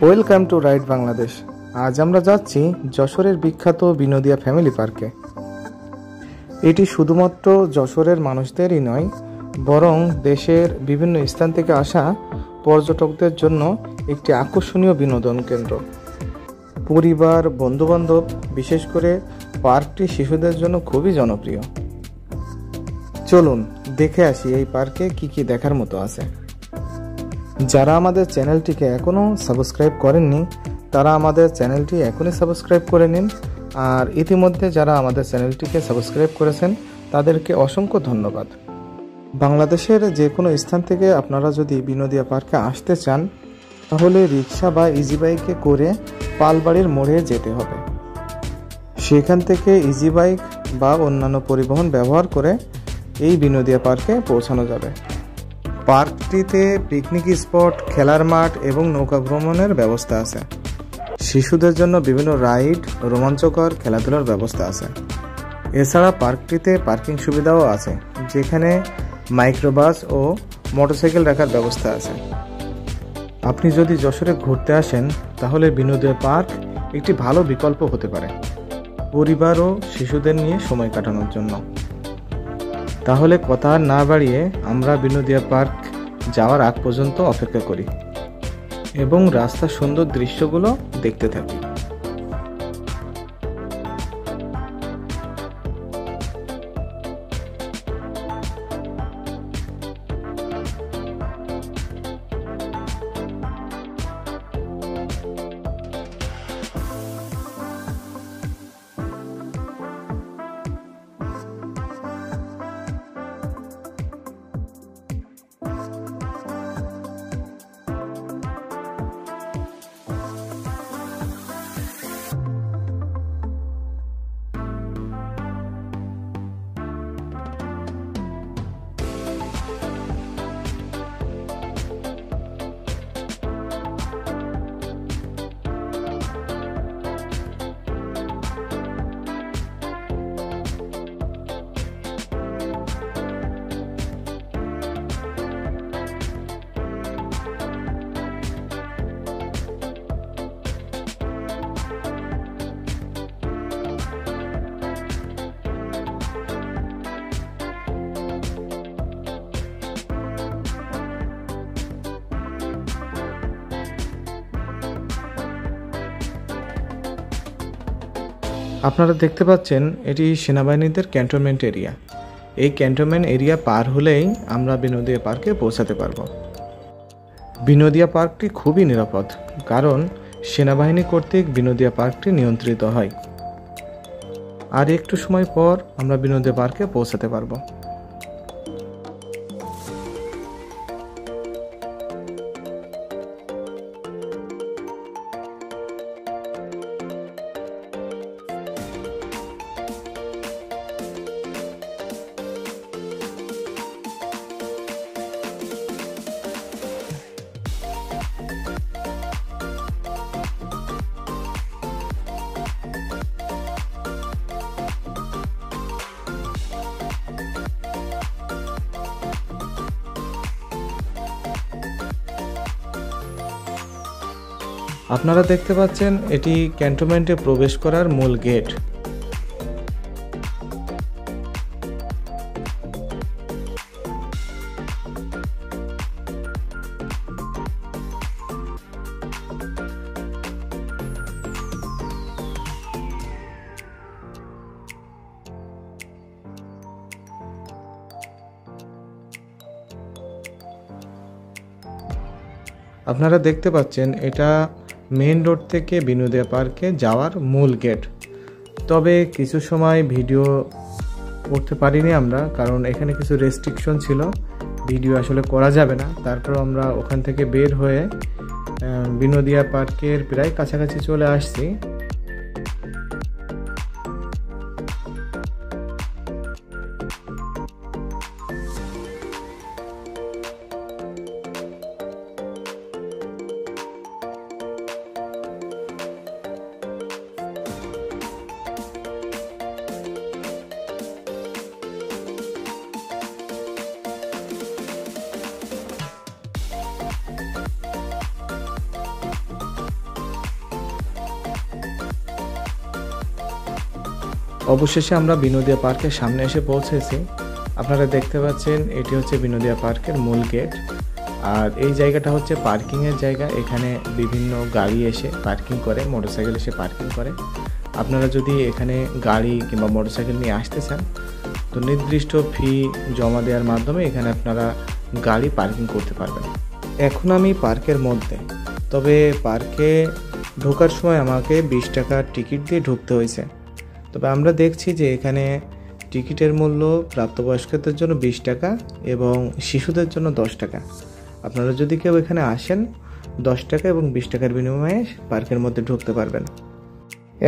Welcome to ride Bangladesh. আজ আমরা যাচ্ছি যশোরের বিখ্যাত বিনোদিয়া ফ্যামিলি পার্কে। এটি শুধুমাত্র যশোরের মানুষদেরই নয়, বরং দেশের বিভিন্ন স্থান থেকে আসা পর্যটকদের জন্য একটি আকর্ষণীয় বিনোদন কেন্দ্র। পরিবার, বন্ধুবান্ধব, বিশেষ করে পার্কটি শিশুদের জন্য খুবই জনপ্রিয়। চলুন দেখে আসি এই পার্কে কি কি দেখার মতো আছে। যারা আমাদের চ্যানেলটিকে এখনও সাবস্ক্রাইব করেননি তারা আমাদের চ্যানেলটি এখনই সাবস্ক্রাইব করে নিন। আর ইতিমধ্যে যারা আমাদের চ্যানেলটিকে সাবস্ক্রাইব করেছেন তাদেরকে অসংখ্য ধন্যবাদ। বাংলাদেশের যে কোনো স্থান থেকে আপনারা যদি বিনোদিয়া পার্কে আসতে চান তাহলে রিক্সা বা ইজি বাইকে করে পালবাড়ির মোড়ে যেতে হবে। সেখান থেকে ইজি বাইক বা অন্যান্য পরিবহন ব্যবহার করে এই বিনোদিয়া পার্কে পৌঁছানো যাবে। পার্কটিতে পিকনিক স্পট, খেলার মাঠ এবং নৌকা ভ্রমণের ব্যবস্থা আছে। শিশুদের জন্য বিভিন্ন রাইড, রোমাঞ্চকর খেলাধুলার ব্যবস্থা আছে। এছাড়া পার্কটিতে পার্কিং সুবিধাও আছে, যেখানে মাইক্রোবাস ও মোটরসাইকেল রাখার ব্যবস্থা আছে। আপনি যদি যশোরে ঘুরতে আসেন তাহলে বিনোদিয়া পার্ক একটি ভালো বিকল্প হতে পারে পরিবার ও শিশুদের নিয়ে সময় কাটানোর জন্য। তাহলে কথা না বাড়িয়ে আমরা বিনোদিয়া পার্ক যাওয়ার আগ পর্যন্ত অপেক্ষা করি এবং রাস্তার সুন্দর দৃশ্যগুলো দেখতে থাকি। আপনারা দেখতে পাচ্ছেন এটি সেনাবাহিনীদের ক্যান্টনমেন্ট এরিয়া। এই ক্যান্টনমেন্ট এরিয়া পার হলেই আমরা বিনোদিয়া পার্কে পৌঁছাতে পারব। বিনোদিয়া পার্কটি খুবই নিরাপদ, কারণ সেনাবাহিনী কর্তৃক বিনোদিয়া পার্কটি নিয়ন্ত্রিত হয়। আর একটু সময় পর আমরা বিনোদিয়া পার্কে পৌঁছাতে পারব। আপনারা দেখতে পাচ্ছেন এটি ক্যান্টনমেন্টে প্রবেশ করার মূল গেট। আপনারা দেখতে পাচ্ছেন এটা মেইন রোড থেকে বিনোদিয়া পার্কে যাওয়ার মূল গেট। তবে কিছু সময় ভিডিও করতে পারিনি আমরা, কারণ এখানে কিছু রেস্ট্রিকশন ছিল, ভিডিও আসলে করা যাবে না। তারপর আমরা ওখান থেকে বের হয়ে বিনোদিয়া পার্কের প্রায় কাছাকাছি চলে আসছি। অবশেষে আমরা বিনোদিয়া পার্কের সামনে এসে পৌঁছেছি। আপনারা দেখতে পাচ্ছেন এটি হচ্ছে বিনোদিয়া পার্কের মূল গেট। আর এই জায়গাটা হচ্ছে পার্কিংয়ের জায়গা। এখানে বিভিন্ন গাড়ি এসে পার্কিং করে, মোটরসাইকেল এসে পার্কিং করে। আপনারা যদি এখানে গাড়ি কিংবা মোটরসাইকেল নিয়ে আসতে চান তো নির্দিষ্ট ফি জমা দেওয়ার মাধ্যমে এখানে আপনারা গাড়ি পার্কিং করতে পারবেন। এখন আমি পার্কের মধ্যে, তবে পার্কে ঢোকার সময় আমাকে 20 টাকার টিকিট দিয়ে ঢুকতে হয়েছে। তবে আমরা দেখছি যে এখানে টিকিটের মূল্য প্রাপ্তবয়স্কদের জন্য 20 টাকা এবং শিশুদের জন্য 10 টাকা। আপনারা যদি কেউ এখানে আসেন 10 টাকা এবং 20 টাকার বিনিময়ে পার্কের মধ্যে ঢুকতে পারবেন।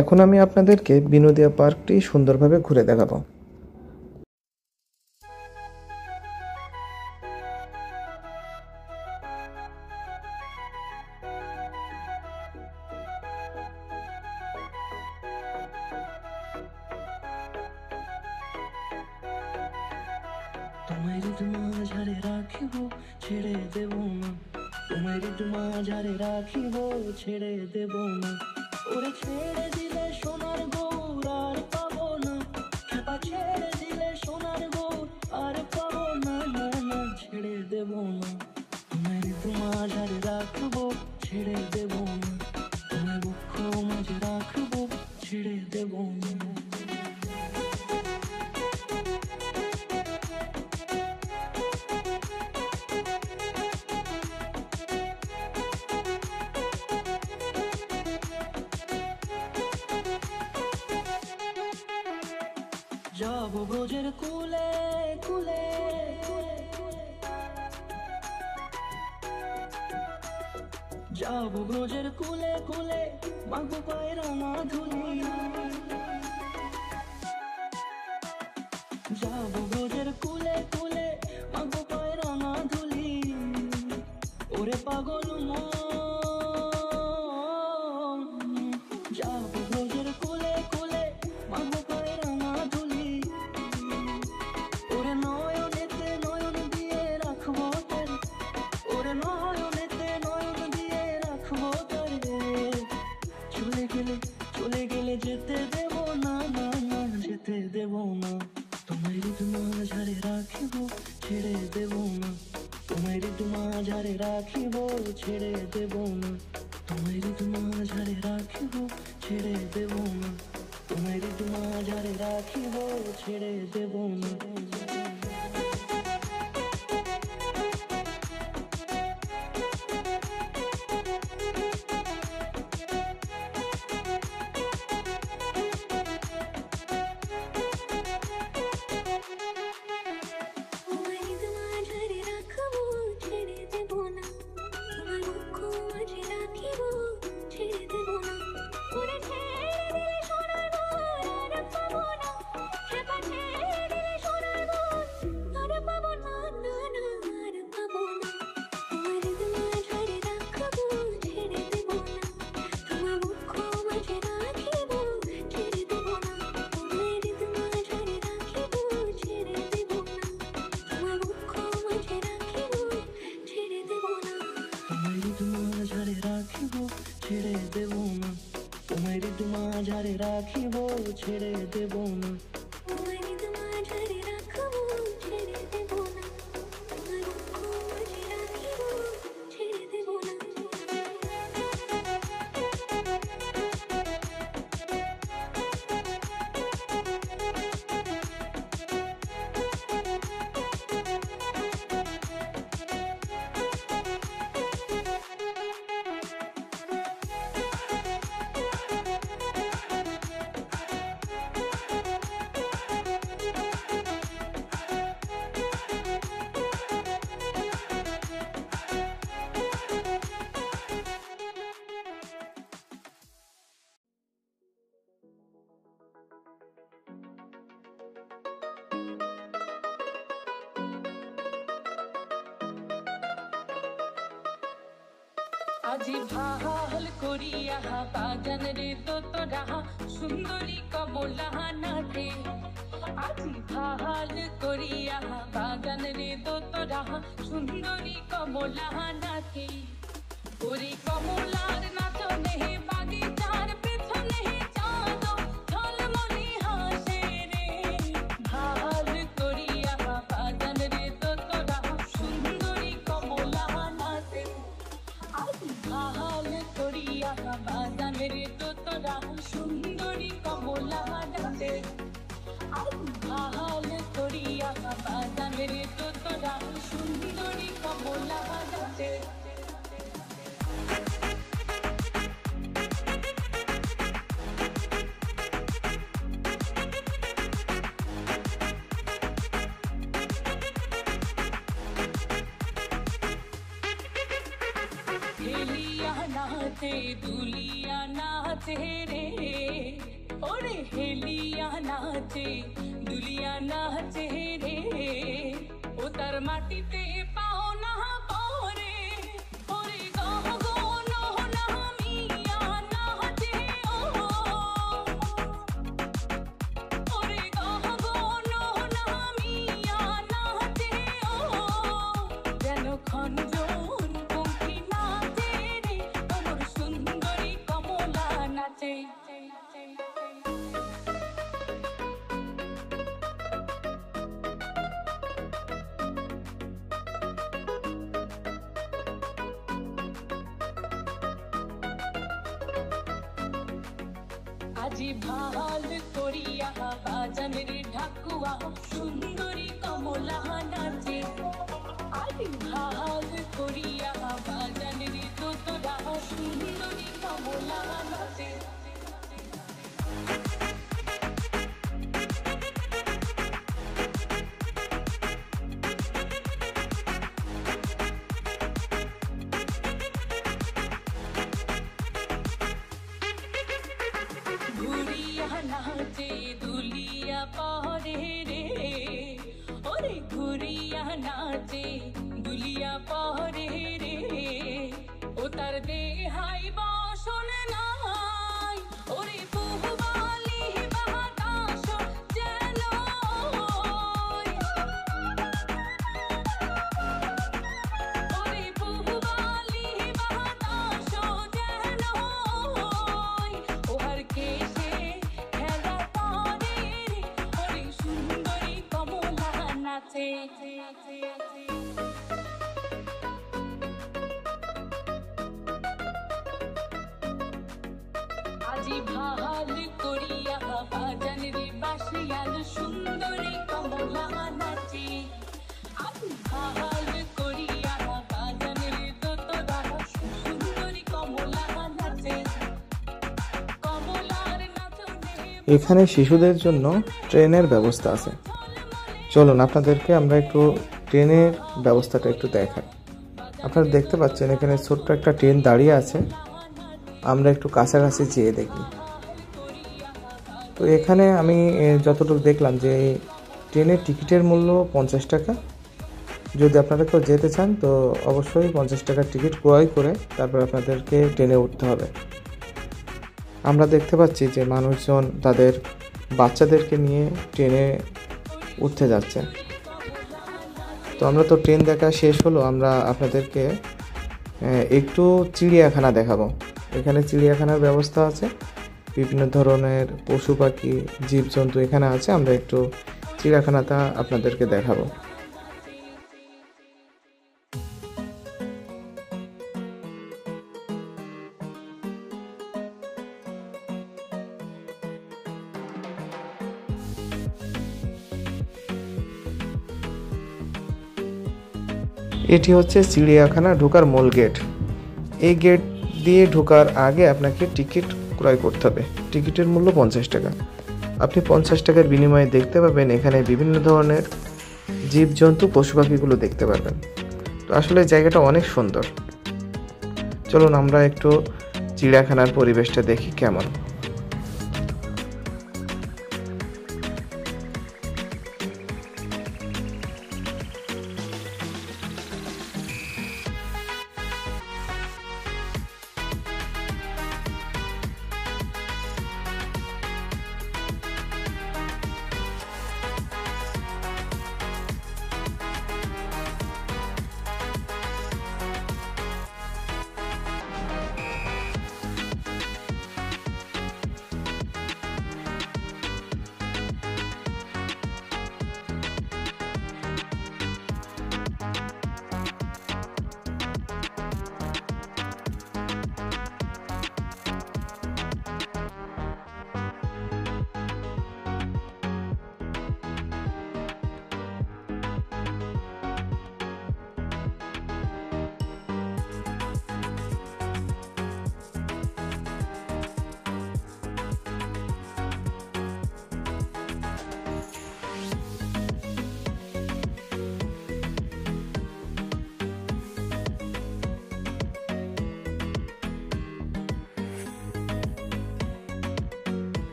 এখন আমি আপনাদেরকে বিনোদিয়া পার্কটি সুন্দরভাবে ঘুরে দেখাবো। তোমারি মাঝারে রাখিব ছেড়ে দেব না, তোমারি মাঝারে রাখিব ছেড়ে দেব না, ওরে ছেড়ে দিলে সোনার গৌর আর পাবো না, খেপা ছেড়ে দিলে সোনার গৌর আর পাবো না, না না ছেড়ে দেব না, তোমারি মাঝারে রাখবো ছেড়ে দেব না, তোমার বুক মাঝে রাখবো ছেড়ে দেব না। যাব ব্রজের কুলে কুলে, যাব ব্রজের কুলে কুলে, মাগো পায়ের মাধুরী, যাব ব্রজের কুলে কুলে, মাগো পায়ের মাধুরী, ওরে পাগল মন, যাব ব্রজের কুলে কুলে, মাগো পায়ের মাধুরী, ওরে নয়নেতে নয়ন দিয়ে রাখবো তারে, ওরে নয়নেতে নয়ন দিয়ে রাখবো তারে, চলে গেলে যেতে দেব না, না না যেতে দেব না, তোমারি মাঝারে রাখিব ছেড়ে দেব না, তোমারি মাঝারে রাখিব ছেড়ে দেব না, তোমারি মাঝারে রাখিব ছেড়ে দেব না, তোমারি মাঝারে রাখিব ছেড়ে দেব না। ছেড়ে দেব না, তোমারি মাঝারে রাখিব ছেড়ে দেব না, তোমারি মাঝারে রাখবো ছেড়ে দেব না, তোমার মাঝে রাখিব ছেড়ে দেব না। আজি ভাল করিয়া বাগান রে তোরা সুন্দরী কমলা নাথে, আজি ভাল করিয়া বাগান রে তোরা সুন্দরী কমলা নাথে, ওরে কমলার নাচনে বাগিচার পেছনে চাঁদ ঝলমলে হাসে, করিয়া বাজানের তোতরা সুন্দরী কমলা নাচে আজি ভাহাল করিয়া বাজানের তোতরা সুন্দরী কমলা নাচে नाचे दुलिया नाचे रे ओरे हेलिया नाचे दुलिया नाचे रे ओ तार माटीते पाओ ना परे ओरे गाह गो नो ना मिया नाचे ओ ओरे गाह गो नो ना मिया नाचे ओ जेनो खंजोर पंखी नाचे रे ओमर सुंदरी कमला नाचे আজি ভাল করিয়া বাজানের ঢাকুয়া সুন্দরী কমলা নাচে আজি ভাল করিয়া বাজানের তোতরা সুন্দরী কমলা নাচে ঘুরিয়া নাচে দুলিয়া পরে রে ওরে ঘুরিয়া নাচে দুলিয়া পরে রে ও তার দেহাই বসন নাই ওরে পুহবালি বাতাস যেন ওরে পুহবালি বাতাস যেন ওহার কেশে খেলা করে রে ওরে সুন্দরী কমলা নাচে আজি ভাল করিয়া বাজানের বাসিয়াল সুন্দরী কমলা নাচে আজি ভাল করিয়া বাজানের তোতরা সুন্দরী কমলা নাচে কমলার নাচনে এখানে শিশুদের জন্য ট্রেনের ব্যবস্থা আছে। চলুন আপনাদেরকে আমরা একটু ট্রেনের ব্যবস্থাটা একটু দেখাই। আপনারা দেখতে পাচ্ছেন এখানে ছোট্ট একটা ট্রেন দাঁড়িয়ে আছে। আমরা একটু কাছাকাছি যেয়ে দেখি। তো এখানে আমি যতটুকু দেখলাম যে ট্রেনের টিকিটের মূল্য 50 টাকা। যদি আপনারা কেউ যেতে চান তো অবশ্যই 50 টাকার টিকিট ক্রয় করে তারপর আপনাদেরকে ট্রেনে উঠতে হবে। আমরা দেখতে পাচ্ছি যে মানুষজন তাদের বাচ্চাদেরকে নিয়ে ট্রেনে উঠতে যাচ্ছে। তো আমরা তো ট্রেন দেখা শেষ হলো, আমরা আপনাদেরকে একটু চিড়িয়াখানা দেখাবো। এখানে চিড়িয়াখানার ব্যবস্থা আছে, বিভিন্ন ধরনের পশু পাখি জীবজন্তু এখানে আছে। আমরা একটু চিড়িয়াখানাটা আপনাদেরকে দেখাবো। এটি হচ্ছে চিড়িয়াখানা ঢোকার মূল গেট। এই গেট দিয়ে ঢোকার আগে আপনাকে টিকিট ক্রয় করতে হবে। টিকিটের মূল্য 50 টাকা। আপনি 50 টাকার বিনিময়ে দেখতে পাবেন এখানে বিভিন্ন ধরনের জীবজন্তু পশু পাখিগুলো দেখতে পারবেন। তো আসলে জায়গাটা অনেক সুন্দর। চলুন আমরা একটু চিড়িয়াখানার পরিবেশটা দেখি কেমন।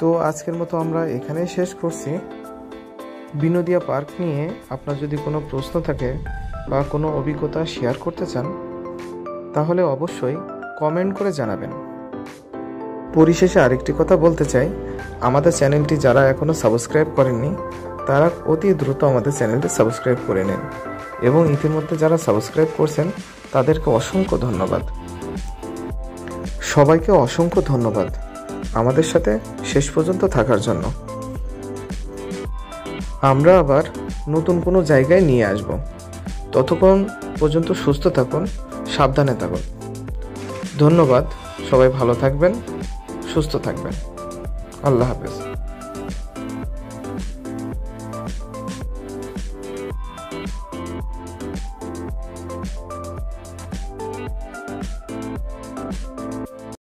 তো আজকের মতো আমরা এখানেই শেষ করছি। বিনোদিয়া পার্ক নিয়ে আপনার যদি কোনো প্রশ্ন থাকে বা কোনো অভিজ্ঞতা শেয়ার করতে চান তাহলে অবশ্যই কমেন্ট করে জানাবেন। পরিশেষে আরেকটি কথা বলতে চাই, আমাদের চ্যানেলটি যারা এখনও সাবস্ক্রাইব করেননি তারা অতি দ্রুত আমাদের চ্যানেলটি সাবস্ক্রাইব করে নিন, এবং ইতিমধ্যে যারা সাবস্ক্রাইব করছেন তাদেরকে অসংখ্য ধন্যবাদ। সবাইকে অসংখ্য ধন্যবাদ আমাদের সাথে শেষ পর্যন্ত থাকার জন্য। আমরা আবার নতুন কোনো জায়গায় নিয়ে আসব। ততক্ষণ পর্যন্ত সুস্থ থাকুন, সাবধানে থাকুন। ধন্যবাদ। সবাই ভালো থাকবেন, সুস্থ থাকবেন। আল্লাহ হাফেজ।